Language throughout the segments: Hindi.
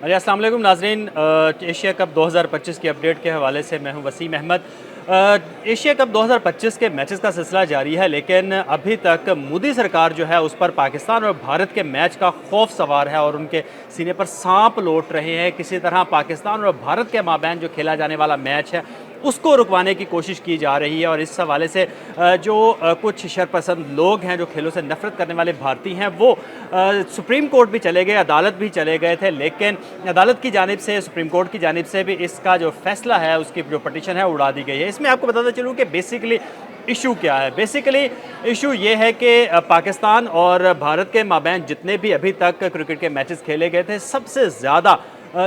जी, अस्सलाम वालेकुम नाज़रीन। एशिया कप 2025 की अपडेट के हवाले से मैं हूं वसीम अहमद। एशिया कप 2025 के मैचेस का सिलसिला जारी है, लेकिन अभी तक मोदी सरकार जो है उस पर पाकिस्तान और भारत के मैच का खौफ सवार है और उनके सीने पर सांप लौट रहे हैं। किसी तरह पाकिस्तान और भारत के माबैन जो खेला जाने वाला मैच है उसको रुकवाने की कोशिश की जा रही है। और इस हवाले से जो कुछ शरपसंद लोग हैं, जो खेलों से नफरत करने वाले भारतीय हैं, वो सुप्रीम कोर्ट भी चले गए, अदालत भी चले गए थे, लेकिन अदालत की जानिब से, सुप्रीम कोर्ट की जानिब से भी इसका जो फैसला है, उसकी जो पटिशन है उड़ा दी गई है। इसमें आपको बताता चलूँ कि बेसिकली इशू क्या है। बेसिकली इशू ये है कि पाकिस्तान और भारत के माबैन जितने भी अभी तक क्रिकेट के मैचेस खेले गए थे, सबसे ज़्यादा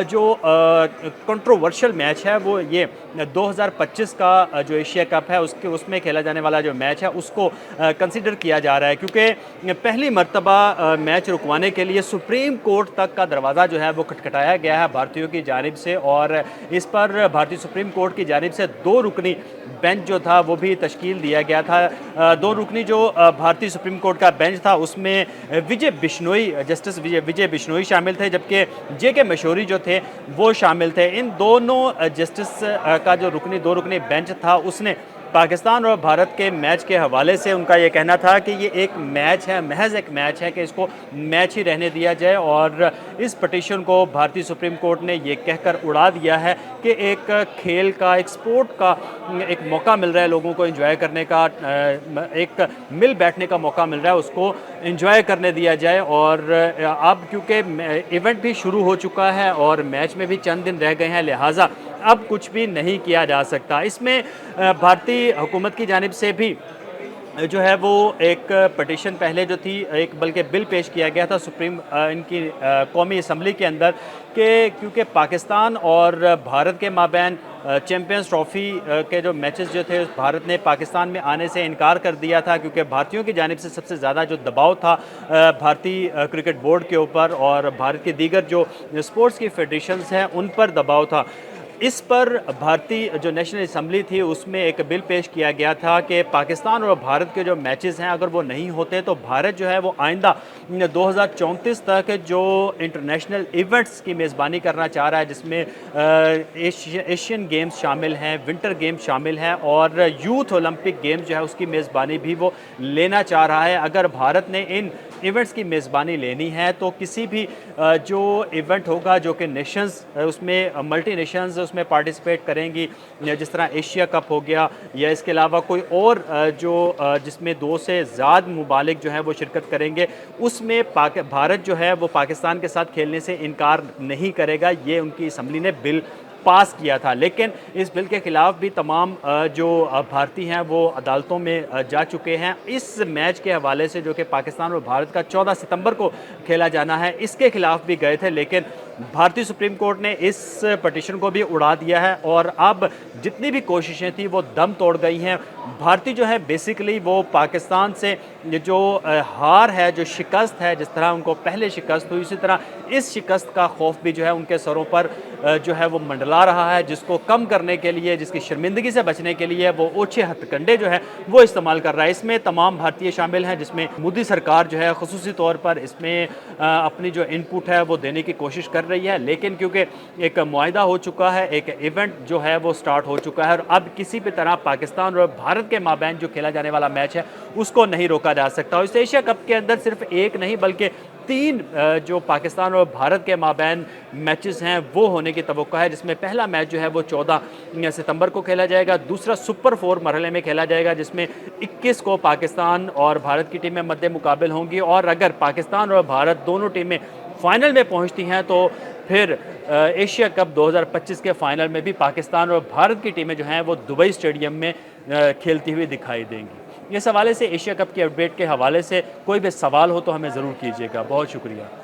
जो कंट्रोवर्शियल मैच है वो ये 2025 का जो एशिया कप है उसमें खेला जाने वाला जो मैच है उसको कंसिडर किया जा रहा है, क्योंकि पहली मर्तबा मैच रुकवाने के लिए सुप्रीम कोर्ट तक का दरवाज़ा जो है वो खटखटाया गया है भारतीयों की जानिब से। और इस पर भारतीय सुप्रीम कोर्ट की जानिब से 2 रुकनी बेंच जो था वो भी तश्कील दिया गया था। 2 रुकनी जो भारतीय सुप्रीम कोर्ट का बेंच था उसमें विजय बिश्नोई, जस्टिस विजय बिश्नोई शामिल थे, जबकि जे.के. मशहूरी जो थे वो शामिल थे। इन दोनों जस्टिस का जो 2 रुकनी बेंच था उसने पाकिस्तान और भारत के मैच के हवाले से उनका ये कहना था कि ये एक मैच है, महज एक मैच है, कि इसको मैच ही रहने दिया जाए। और इस पटिशन को भारतीय सुप्रीम कोर्ट ने ये कहकर उड़ा दिया है कि एक खेल का, एक स्पोर्ट का एक मौका मिल रहा है लोगों को एंजॉय करने का, एक मिल बैठने का मौका मिल रहा है, उसको एंजॉय करने दिया जाए। और अब क्योंकि इवेंट भी शुरू हो चुका है और मैच में भी चंद दिन रह गए हैं, लिहाजा अब कुछ भी नहीं किया जा सकता। इसमें भारतीय हुकूमत की जानिब से भी जो है वो एक पटिशन पहले जो थी, एक बल्कि बिल पेश किया गया था इनकी कौमी असम्बली के अंदर, कि क्योंकि पाकिस्तान और भारत के माबैन चैम्पियंस ट्रॉफ़ी के जो मैचेस जो थे भारत ने पाकिस्तान में आने से इनकार कर दिया था, क्योंकि भारतीयों की जानिब से सबसे ज़्यादा जो दबाव था भारतीय क्रिकेट बोर्ड के ऊपर और भारत के दीगर जो स्पोर्ट्स की फेडरेशंस हैं उन पर दबाव था। इस पर भारतीय जो नेशनल असम्बली थी उसमें एक बिल पेश किया गया था कि पाकिस्तान और भारत के जो मैचेस हैं अगर वो नहीं होते तो भारत जो है वो आइंदा 2034 तक जो इंटरनेशनल इवेंट्स की मेज़बानी करना चाह रहा है, जिसमें एशियन गेम्स शामिल हैं, विंटर गेम्स शामिल हैं और यूथ ओलंपिक गेम्स जो है उसकी मेज़बानी भी वो लेना चाह रहा है। अगर भारत ने इन इवेंट्स की मेज़बानी लेनी है तो किसी भी जो इवेंट होगा जो कि नेशंस उसमें मल्टी नेशंस उसमें पार्टिसिपेट करेंगी, जिस तरह एशिया कप हो गया या इसके अलावा कोई और जो जिसमें 2 से ज़्यादा मुमालिक जो है वो शिरकत करेंगे, उसमें भारत जो है वो पाकिस्तान के साथ खेलने से इनकार नहीं करेगा। ये उनकी असम्बली ने बिल पास किया था, लेकिन इस बिल के ख़िलाफ़ भी तमाम जो भारतीय हैं वो अदालतों में जा चुके हैं। इस मैच के हवाले से जो कि पाकिस्तान और भारत का 14 सितंबर को खेला जाना है, इसके ख़िलाफ़ भी गए थे, लेकिन भारतीय सुप्रीम कोर्ट ने इस पटिशन को भी उड़ा दिया है और अब जितनी भी कोशिशें थी वो दम तोड़ गई हैं। भारतीय जो है बेसिकली वो पाकिस्तान से जो हार है, जो शिकस्त है, जिस तरह उनको पहले शिकस्त हुई, इसी तरह इस शिकस्त का खौफ भी जो है उनके सरों पर जो है वो मंडला रहा है, जिसको कम करने के लिए, जिसकी शर्मिंदगी से बचने के लिए वो ओछे हथकंडे जो है वो इस्तेमाल कर रहा है। इसमें तमाम भारतीय शामिल हैं, जिसमें मोदी सरकार जो है ख़ुसूसी तौर पर इसमें अपनी जो इनपुट है वो देने की कोशिश कर रही है, लेकिन क्योंकि एक मुआहिदा हो चुका है, एक इवेंट जो है वो स्टार्ट हो चुका है और अब किसी भी तरह पाकिस्तान और भारत के माबैन जो खेला जाने वाला मैच है उसको नहीं रोका जा सकता। और इस एशिया कप के अंदर सिर्फ एक नहीं बल्कि 3 जो पाकिस्तान और भारत के माबैन मैचेस हैं वो होने की तवक्को है, जिसमें पहला मैच जो है वो 14 सितंबर को खेला जाएगा, दूसरा सुपर 4 मरहले में खेला जाएगा जिसमें 21 को पाकिस्तान और भारत की टीमें मद्दे मुकाबिल होंगी। और अगर पाकिस्तान और भारत दोनों टीमें फाइनल में पहुंचती हैं तो फिर एशिया कप 2025 के फाइनल में भी पाकिस्तान और भारत की टीमें जो हैं वो दुबई स्टेडियम में खेलती हुई दिखाई देंगी। इस हवाले से एशिया कप की अपडेट के हवाले से कोई भी सवाल हो तो हमें ज़रूर कीजिएगा। बहुत शुक्रिया।